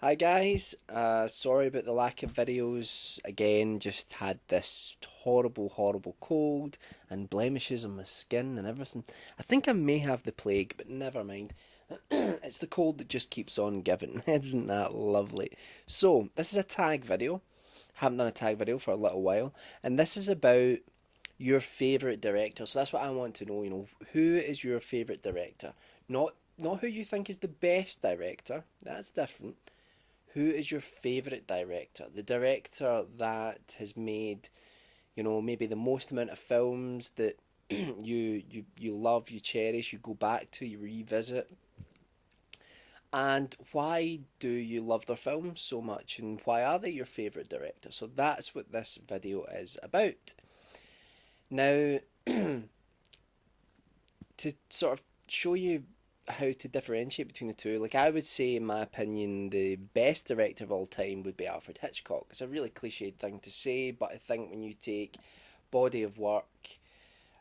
Hi guys, sorry about the lack of videos. Again, just had this horrible cold and blemishes on my skin and everything. I think I may have the plague, but never mind. It's the cold that just keeps on giving. Isn't that lovely? So, this is a tag video. Haven't done a tag video for a little while, and this is about your favorite director. So that's what I want to know, who is your favorite director? Not who you think is the best director. That's different. Who is your favourite director? The director that has made, maybe the most amount of films that you love, you cherish, you go back to, you revisit. And why do you love their films so much and why are they your favourite director? So that's what this video is about. Now, to sort of show you how to differentiate between the two, like I would say, in my opinion, the best director of all time would be Alfred Hitchcock. It's a really cliched thing to say, but I think when you take body of work,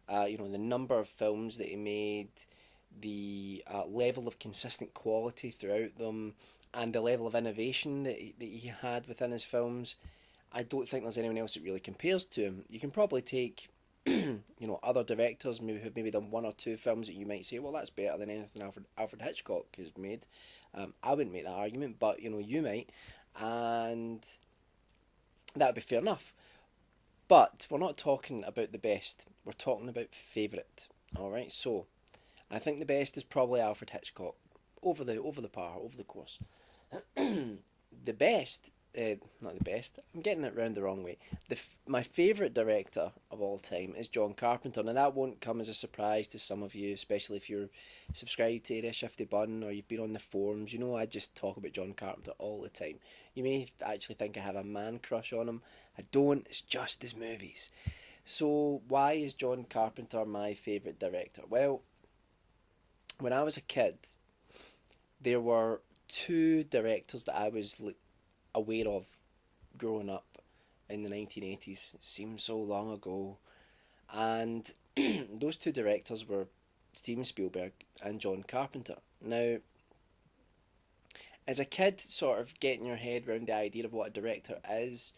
the number of films that he made, the level of consistent quality throughout them, and the level of innovation that he had within his films, I don't think there's anyone else that really compares to him. You can probably take other directors who've maybe done one or two films that you might say, well, that's better than anything Alfred Hitchcock has made. I wouldn't make that argument, but you might, and that would be fair enough. But we're not talking about the best. We're talking about favourite. All right. So I think the best is probably Alfred Hitchcock over the par over the course. The best, not the best. I'm getting it round the wrong way. My favourite director of all time is John Carpenter. Now that won't come as a surprise to some of you, especially if you're subscribed to the Shifty Bun or you've been on the forums. You know I just talk about John Carpenter all the time. You may actually think I have a man crush on him. I don't. It's just his movies. So why is John Carpenter my favourite director? Well, when I was a kid, there were two directors that I was aware of growing up in the 1980s. It seems so long ago. And those two directors were Steven Spielberg and John Carpenter. Now, as a kid, sort of getting your head around the idea of what a director is,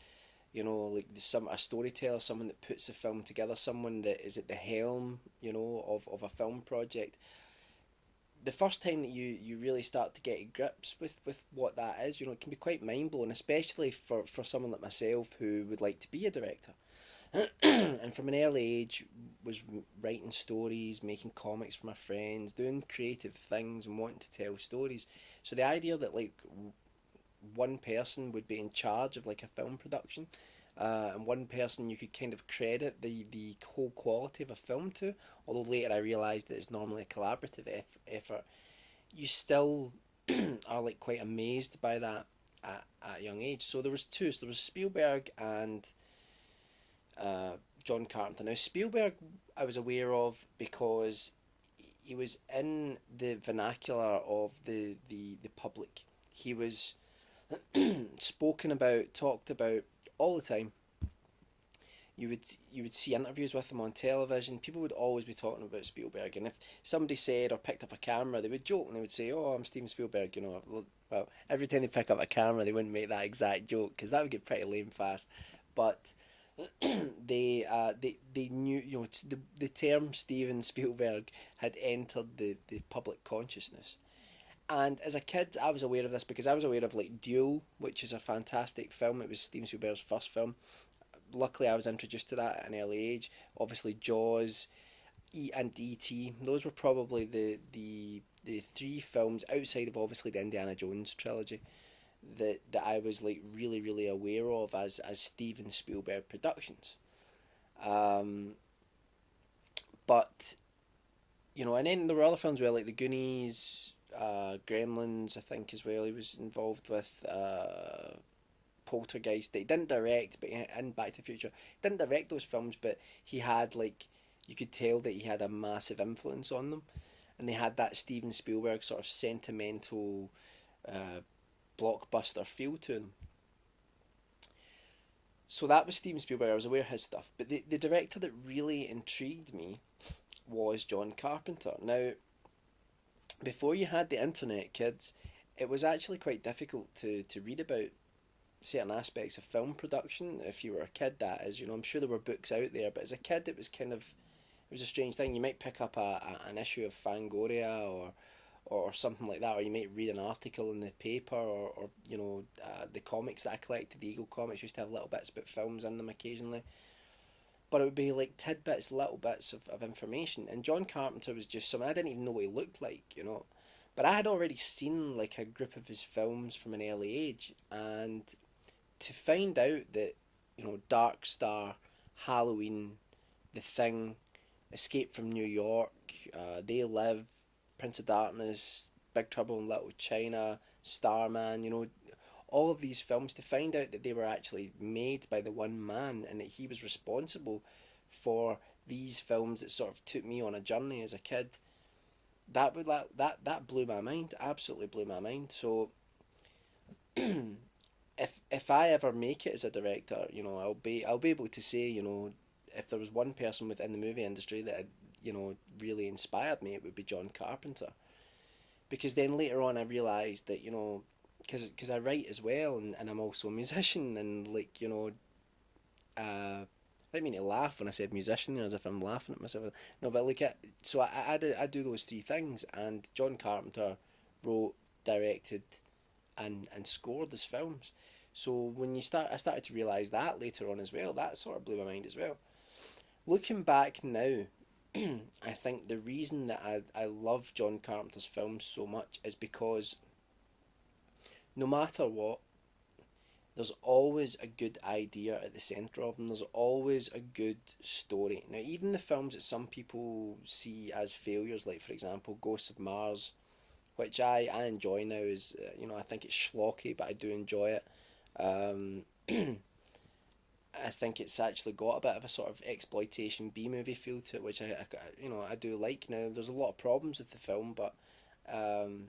like a storyteller, someone that puts a film together, someone that is at the helm, of a film project. The first time that you really start to get grips with what that is, it can be quite mind blowing, especially for someone like myself who would like to be a director. And from an early age was writing stories, making comics for my friends, doing creative things and wanting to tell stories. So the idea that like one person would be in charge of like a film production, and one person you could kind of credit the whole quality of a film to, although later I realised that it's normally a collaborative effort, you still are like quite amazed by that at a young age. So there was two. So there was Spielberg and John Carpenter. Now Spielberg I was aware of because he was in the vernacular of the public. He was spoken about, talked about all the time. You would see interviews with him on television. People would always be talking about Spielberg, and if somebody said or picked up a camera, they would joke and they would say, "Oh, I'm Steven Spielberg." Well, every time they pick up a camera, they wouldn't make that exact joke because that would get pretty lame fast. But they knew, the term Steven Spielberg had entered the public consciousness. And as a kid, I was aware of this because I was aware of like Duel, which is a fantastic film. It was Steven Spielberg's first film. Luckily, I was introduced to that at an early age. Obviously, Jaws, and E.T. Those were probably the three films outside of obviously the Indiana Jones trilogy that I was like really aware of as Steven Spielberg productions. Um, but and then there were other films where like the Goonies, Gremlins, I think as well. He was involved with Poltergeist. That he didn't direct, but in Back to the Future, he didn't direct those films, but he had like you could tell that he had a massive influence on them, and they had that Steven Spielberg sort of sentimental uh, blockbuster feel to them. So that was Steven Spielberg. I was aware of his stuff, but the director that really intrigued me was John Carpenter. Now, before you had the internet, kids, it was actually quite difficult to read about certain aspects of film production if you were a kid. That is, I'm sure there were books out there, but as a kid, it was kind of it was a strange thing. You might pick up an issue of Fangoria or something like that, or you might read an article in the paper, or the comics that I collected, the Eagle comics used to have little bits about films in them occasionally, but it would be like tidbits, little bits of information. And John Carpenter was just someone I didn't even know what he looked like. But I had already seen like a group of his films from an early age, and to find out that Dark Star, Halloween, The Thing, Escape from New York, They Live, Prince of Darkness, Big Trouble in Little China, Starman, all of these films, to find out that they were actually made by the one man and that he was responsible for these films that sort of took me on a journey as a kid, that blew my mind, absolutely blew my mind. So if I ever make it as a director, I'll be able to say, if there was one person within the movie industry that really inspired me, it would be John Carpenter. Because then later on, I realised that because I write as well, and I'm also a musician, and like I didn't mean to laugh when I said musician there, as if I'm laughing at myself. No, but like so I do those three things, and John Carpenter wrote, directed, and scored his films. So I started to realise that later on as well. That sort of blew my mind as well. Looking back now, I think the reason that I love John Carpenter's films so much is because no matter what, there's always a good idea at the centre of them. There's always a good story. Now, even the films that some people see as failures, like for example Ghosts of Mars, which I enjoy now, is I think it's schlocky, but I do enjoy it. Um, I think it's actually got a bit of a sort of exploitation B movie feel to it, which I do like now. There's a lot of problems with the film, but um,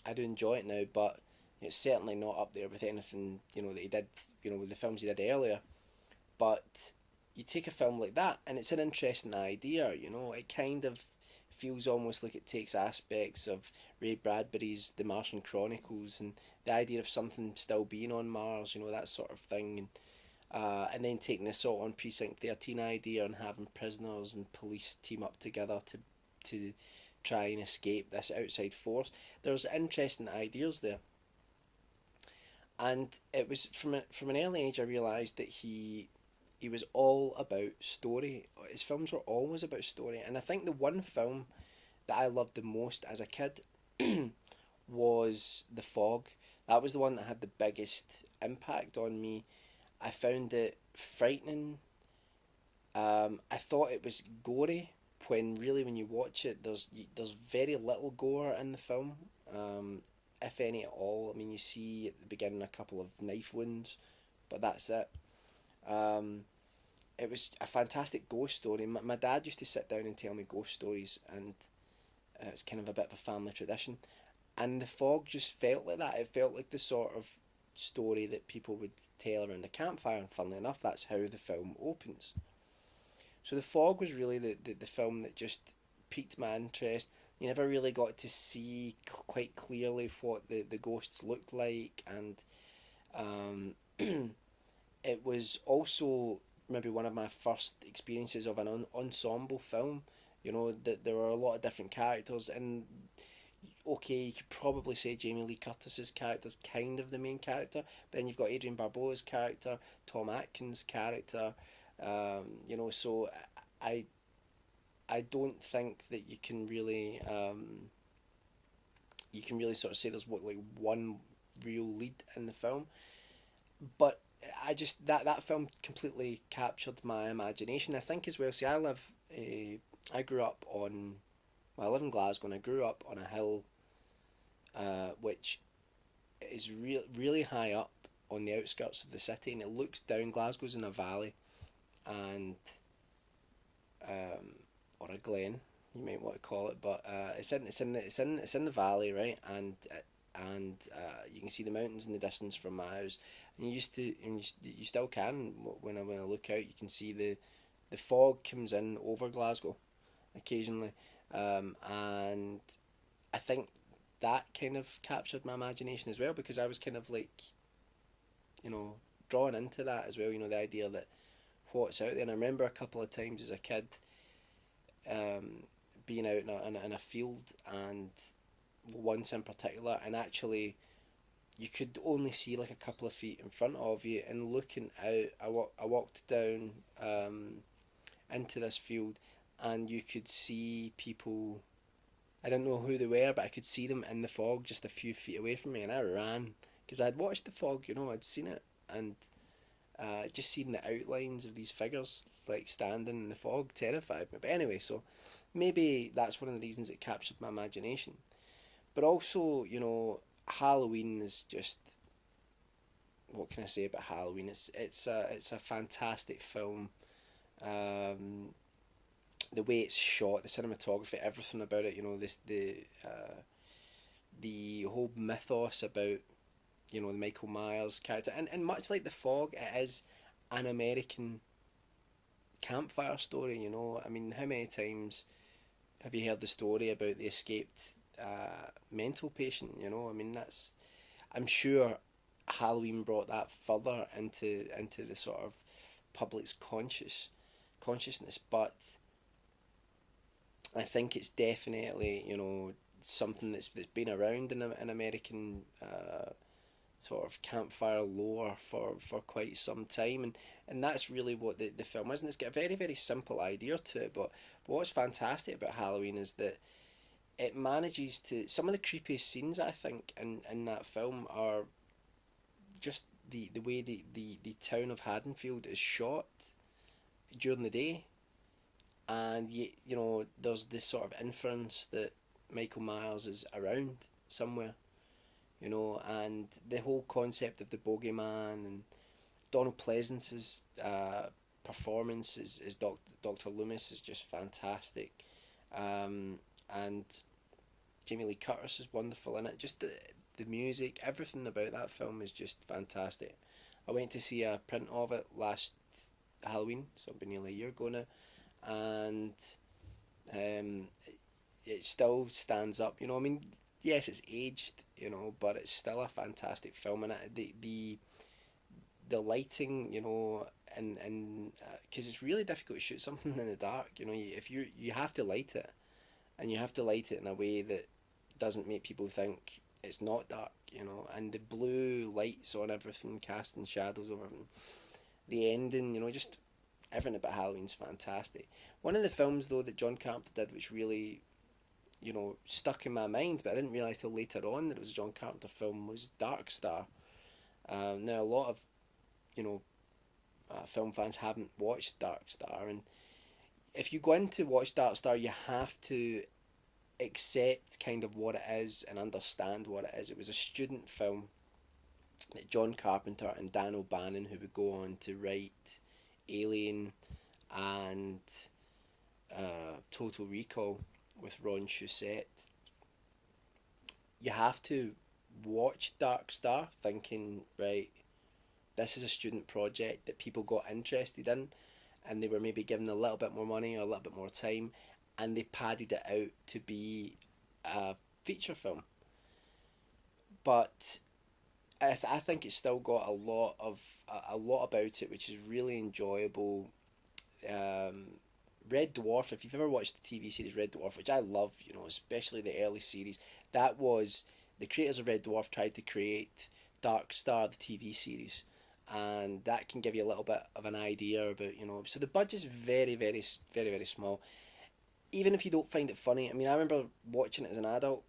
I do enjoy it now. But it's certainly not up there with anything that he did, with the films he did earlier. But you take a film like that, and it's an interesting idea. It kind of feels almost like it takes aspects of Ray Bradbury's The Martian Chronicles and the idea of something still being on Mars, that sort of thing, and then taking this sort on Precinct 13 idea and having prisoners and police team up together to try and escape this outside force. There's interesting ideas there, and it was from an early age I realised that he was all about story. His films were always about story, and I think the one film that I loved the most as a kid was The Fog. That was the one that had the biggest impact on me. I found it frightening. I thought it was gory when really when you watch it, there's very little gore in the film, if any at all. I mean, you see at the beginning a couple of knife wounds, but that's it. Um, it was a fantastic ghost story. My dad used to sit down and tell me ghost stories, and it's kind of a bit of a family tradition. And The Fog just felt like that. It felt like the sort of story that people would tell around the campfire, and funnily enough, that's how the film opens. So The Fog was really the film that just piqued my interest. You never really got to see quite clearly what the ghosts looked like, and um, it was also maybe one of my first experiences of an ensemble film. That there were a lot of different characters, and okay, you could probably say Jamie Lee Curtis's character is kind of the main character, but then you've got Adrian Barbeau's character, Tom Atkins' character. So I I don't think that you can really sort of say there's what like one real lead in the film, but that film completely captured my imagination. I think as well. See, I grew up on, well, I live in Glasgow, and I grew up on a hill, which is really high up on the outskirts of the city, and it looks down. Glasgow's in a valley, and um, or a glen, you might want to call it, but it's in the valley, right? And you can see the mountains in the distance from my house. And you still can when I look out, you can see the fog comes in over Glasgow occasionally, and I think that kind of captured my imagination as well, because I was kind of like, you know, drawn into that as well. You know, the idea that what's out there. And I remember a couple of times as a kid, um, being out in a field, and once in particular, and actually you could only see like a couple of feet in front of you, and looking out, I walked down into this field, and you could see people. I didn't know who they were, but I could see them in the fog just a few feet away from me, and I ran because I'd watched the fog, you know, I'd seen it, and just seeing the outlines of these figures like standing in the fog terrified me. But anyway, so maybe that's one of the reasons it captured my imagination. But also, you know, Halloween is just, what can I say about Halloween? It's a fantastic film. Um, the way it's shot, the cinematography, everything about it. You know, the whole mythos about, you know, the Michael Myers character, and much like the Fog, it is an American campfire story. You know, I mean, how many times have you heard the story about the escaped mental patient? You know, I mean, that's, I'm sure Halloween brought that further into the sort of public's consciousness, but I think it's definitely, you know, something that's been around in American sort of campfire lore for quite some time, and that's really what the film is. And it's got a very, very simple idea to it, but what's fantastic about Halloween is that it manages to, some of the creepiest scenes I think in that film are just the way the town of Haddonfield is shot during the day, and you know, there's this sort of inference that Michael Myers is around somewhere, you know, and the whole concept of the bogeyman, and Donald Pleasance's performance as Dr. Loomis is just fantastic, and Jamie Lee Curtis is wonderful in it. Just the music, everything about that film is just fantastic. I went to see a print of it last Halloween, so it'll be nearly a year ago now, and um, it still stands up. You know, I mean, yes, it's aged, you know, but it's still a fantastic film, and the lighting, you know, and because it's really difficult to shoot something in the dark. You know, if you have to light it, and you have to light it in a way that doesn't make people think it's not dark. You know, and the blue lights on everything, casting shadows over everything. The ending, you know, just everything about Halloween's fantastic. One of the films though that John Carpenter did, which really, you know, stuck in my mind, but I didn't realise till later on that it was a John Carpenter film, was Dark Star. Now a lot of, you know, film fans haven't watched Dark Star, and if you go in to watch Dark Star, you have to accept kind of what it is and understand what it is. It was a student film that John Carpenter and Dan O'Bannon, who would go on to write Alien and Total Recall with Ron Shusett, you have to watch Dark Star thinking, right, this is a student project that people got interested in, and they were maybe given a little bit more money or a little bit more time, and they padded it out to be a feature film. But I think it's still got a lot about it which is really enjoyable. Um, Red Dwarf, if you've ever watched the TV series Red Dwarf, which I love, you know, especially the early series, that was the creators of Red Dwarf tried to create Dark Star, the TV series, and that can give you a little bit of an idea about, you know. So the budget's very, very, very, very small. Even if you don't find it funny, I mean, I remember watching it as an adult.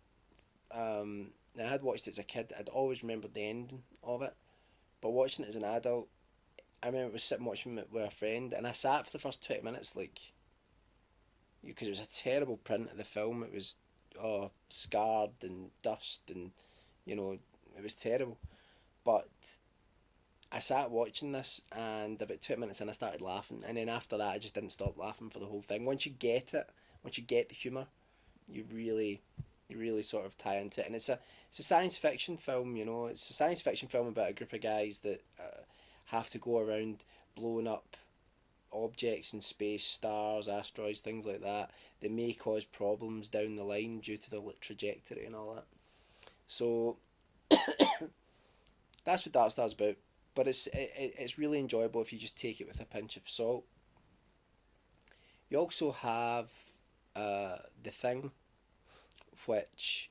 I had watched it as a kid. I'd always remembered the ending of it, but watching it as an adult, I remember was sitting watching it with a friend, and I sat for the first 20 minutes like, because it was a terrible print of the film. It was scarred and dust, and you know, it was terrible. But I sat watching this, and about 20 minutes in, I started laughing, and then after that, I just didn't stop laughing for the whole thing. Once you get it, once you get the humour, you really, you really sort of tie into it. And it's a science fiction film. You know, it's a science fiction film about a group of guys that have to go around blowing up objects in space, stars, asteroids, things like that, that may cause problems down the line due to the trajectory and all that. So that's what Dark Star's about. But it's really enjoyable if you just take it with a pinch of salt. You also have the Thing, which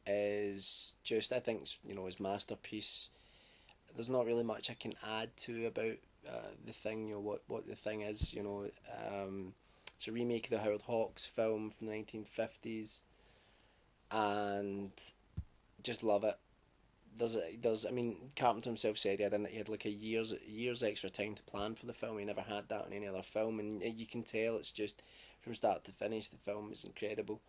is just I think his masterpiece. There's not really much I can add to about the Thing. What the Thing is. It's a remake of the Howard Hawks film from the 1950s, and just love it. Does I mean Carpenter himself said he had like a years extra time to plan for the film. He never had that on any other film, and you can tell it's just from start to finish the film is incredible.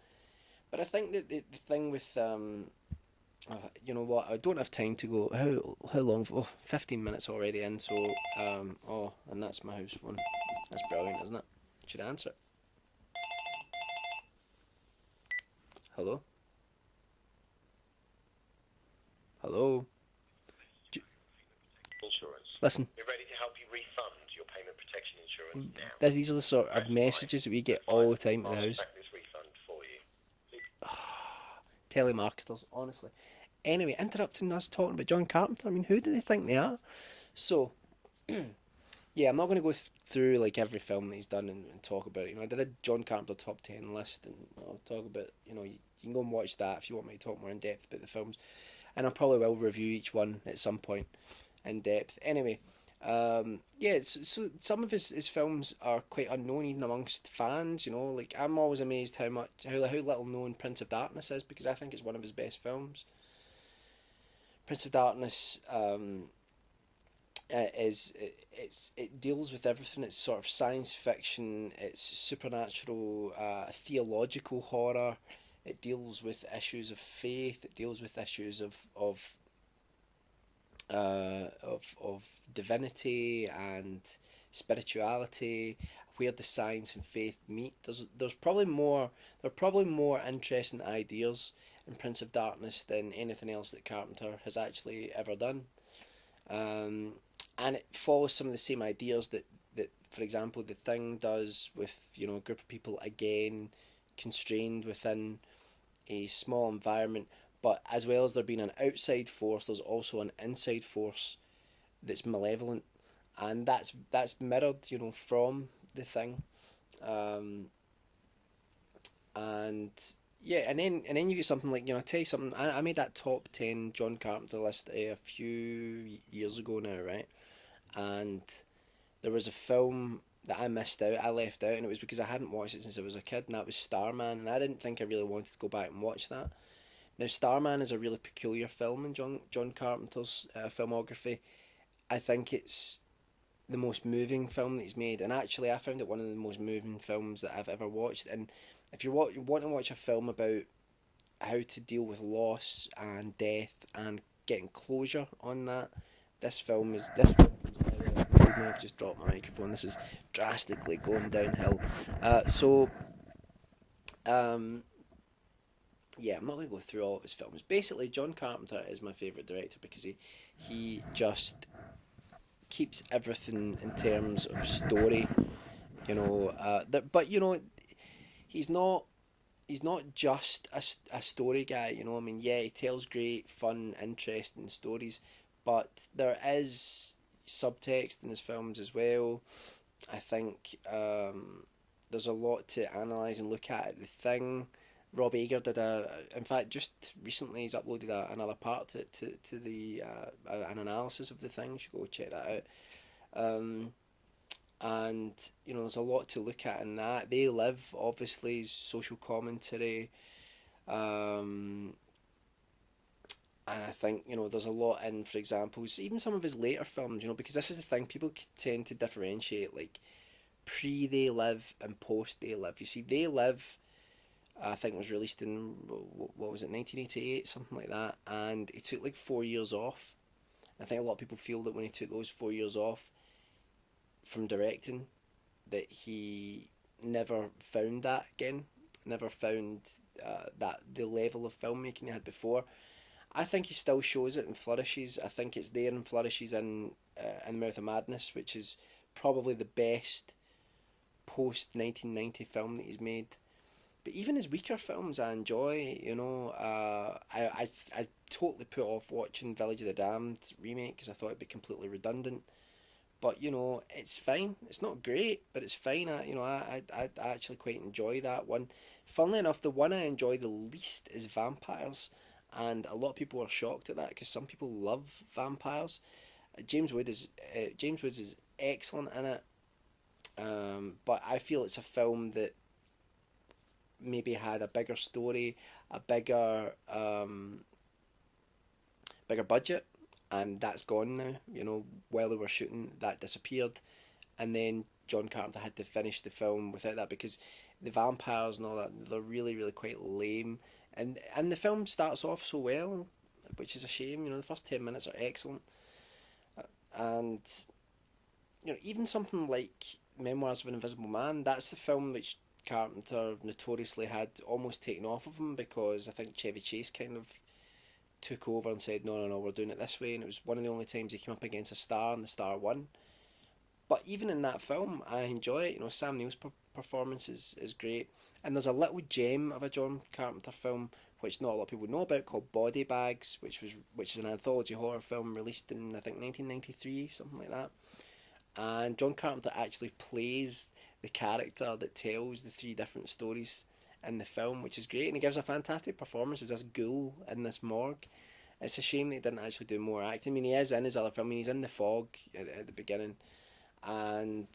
But I think that the thing with you know what, I don't have time to go. How long? Oh, 15 minutes already in. So oh, and that's my house phone. That's brilliant, isn't it? Should I answer it? Hello, hello. Insurance. Listen, We're ready to help you refund your payment protection insurance now. these are the sort of Press 5. messages that we get Press 5. all the time at the I'll house. extract this refund for you. Telemarketers, honestly. Anyway, interrupting us talking about John Carpenter. I mean, who do they think they are? So, yeah, I'm not going to go through like every film that he's done and talk about it. I did a John Carpenter top 10 list, and I'll talk about. You can go and watch that if you want me to talk more in depth about the films, and I probably will review each one at some point in depth. Anyway, yeah, so some of his films are quite unknown even amongst fans. Like I'm always amazed how little known Prince of Darkness is because I think it's one of his best films. Prince of Darkness it deals with everything. It's sort of science fiction. It's supernatural, theological horror. It deals with issues of faith. It deals with issues of divinity and spirituality, where the science and faith meet. There's probably more there are probably more interesting ideas in Prince of Darkness than anything else that Carpenter has actually ever done. Um, and it follows some of the same ideas that for example the Thing does with a group of people again constrained within a small environment, but as well as there being an outside force, there's also an inside force that's malevolent, and that's mirrored, from the Thing, um, and yeah, and then you get something like I tell you something. I made that top 10 John Carpenter list a few years ago now, right? And there was a film that I missed out, I left out, and it was because I hadn't watched it since I was a kid, and that was Starman, and I didn't think I really wanted to go back and watch that. Now, Starman is a really peculiar film in John Carpenter's filmography. I think it's the most moving film that he's made, and actually, I found it one of the most moving films that I've ever watched. And if you want to watch a film about how to deal with loss and death and getting closure on that, this film is. I've just dropped my microphone. This is drastically going downhill. Um, yeah, I'm not going to go through all of his films. Basically, John Carpenter is my favourite director because he just keeps everything in terms of story. But he's not just a story guy. I mean, yeah, he tells great, fun, interesting stories, but there is subtext in his films as well. I think there's a lot to analyze and look at. The Thing, Rob Ager in fact, just recently he's uploaded another part to the an analysis of The Thing. You should go check that out. Um, and there's a lot to look at in that. They Live, obviously, social commentary. Um, and I think there's a lot in, for example, even some of his later films. Because this is the thing, people tend to differentiate like pre They Live and post They Live. You see, They Live, I think was released in what was it, 1988, something like that, and he took like 4 years off. I think a lot of people feel that when he took those 4 years off from directing, that he never found that again, never found that the level of filmmaking he had before. I think he still shows it and flourishes. I think it's there and flourishes in Mouth of Madness, which is probably the best post 1990 film that he's made. But even his weaker films, I enjoy. I totally put off watching Village of the Damned remake because I thought it'd be completely redundant. But it's fine. It's not great, but it's fine. I actually quite enjoy that one. Funnily enough, the one I enjoy the least is vampires, and a lot of people are shocked at that because some people love vampires. James Woods is excellent in it, but I feel it's a film that maybe had a bigger story, a bigger budget, and that's gone now. While they were shooting, that disappeared, and then John Carpenter had to finish the film without that because the vampires and all that, they're really really quite lame, and the film starts off so well, which is a shame. The first 10 minutes are excellent, and even something like Memoirs of an Invisible Man, that's the film which Carpenter notoriously had almost taken off of him because I think Chevy Chase kind of took over and said, no, no, no, we're doing it this way. And it was one of the only times he came up against a star and the star won. But even in that film, I enjoy it. Sam Neill's performance is great. And there's a little gem of a John Carpenter film which not a lot of people know about called Body Bags, which is an anthology horror film released in I think 1993, something like that. And John Carpenter actually plays the character that tells the three different stories in the film, which is great, and he gives a fantastic performance as this ghoul in this morgue. It's a shame that he didn't actually do more acting. I mean, he is in his other film. I mean, he's in The Fog at the beginning, and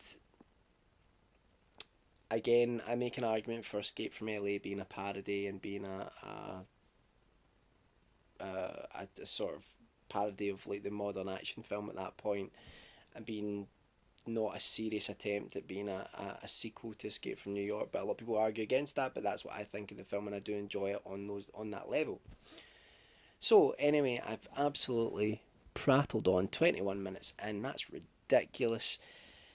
again, I make an argument for Escape from LA being a parody and being a sort of parody of like the modern action film at that point, and being not a serious attempt at being a sequel to Escape from New York. But a lot of people argue against that, but that's what I think of the film, and I do enjoy it on that level. So anyway, I've absolutely prattled on 21 minutes, and that's ridiculous.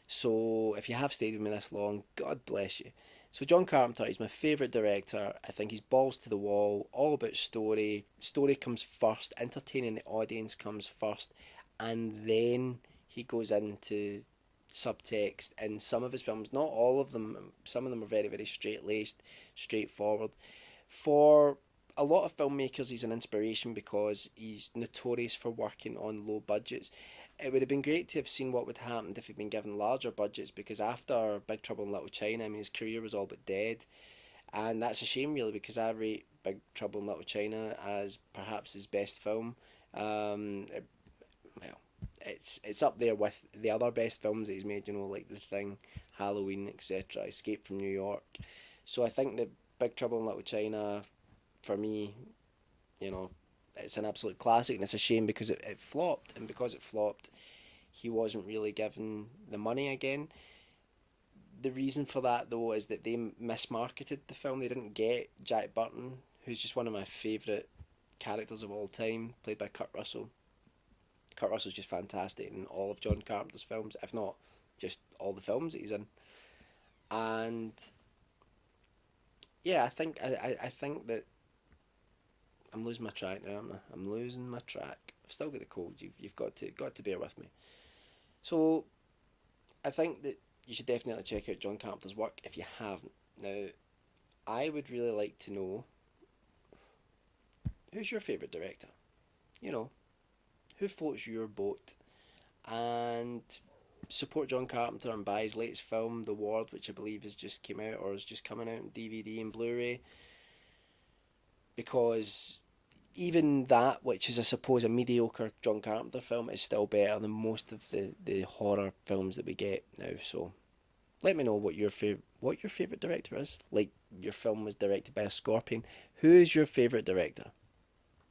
So if you have stayed with me this long, God bless you. So John Carpenter is my favourite director. I think he's balls to the wall, all about story. Story comes first, entertaining the audience comes first, and then he goes into subtext in some of his films. Not all of them. Some of them are very, very straight laced, straightforward. For a lot of filmmakers, he's an inspiration because he's notorious for working on low budgets. It would have been great to have seen what would happen if he'd been given larger budgets because after Big Trouble in Little China, I mean, his career was all but dead. And that's a shame, really, because I rate Big Trouble in Little China as perhaps his best film. It, well, it's up there with the other best films that he's made, like The Thing, Halloween, etc., Escape from New York. So I think that Big Trouble in Little China, for me, you know, it's an absolute classic, and it's a shame because it flopped, and because it flopped, he wasn't really given the money again. The reason for that, though, is that they mismarketed the film. They didn't get Jack Burton, who's just one of my favourite characters of all time, played by Kurt Russell. Kurt Russell's just fantastic in all of John Carpenter's films, if not just all the films that he's in. And yeah, I think that I'm losing my track now, aren't I? I'm losing my track. I've still got the cold. You've got to bear with me. So I think that you should definitely check out John Carpenter's work if you haven't. Now, I would really like to know who's your favourite director. You know, who floats your boat, and support John Carpenter and buy his latest film, The Ward, which I believe has just came out or is just coming out on DVD and Blu-ray. Because even that, which is I suppose a mediocre John Carpenter film, is still better than most of the horror films that we get now. So let me know what your favorite director is. Like your film was directed by a scorpion. Who is your favorite director?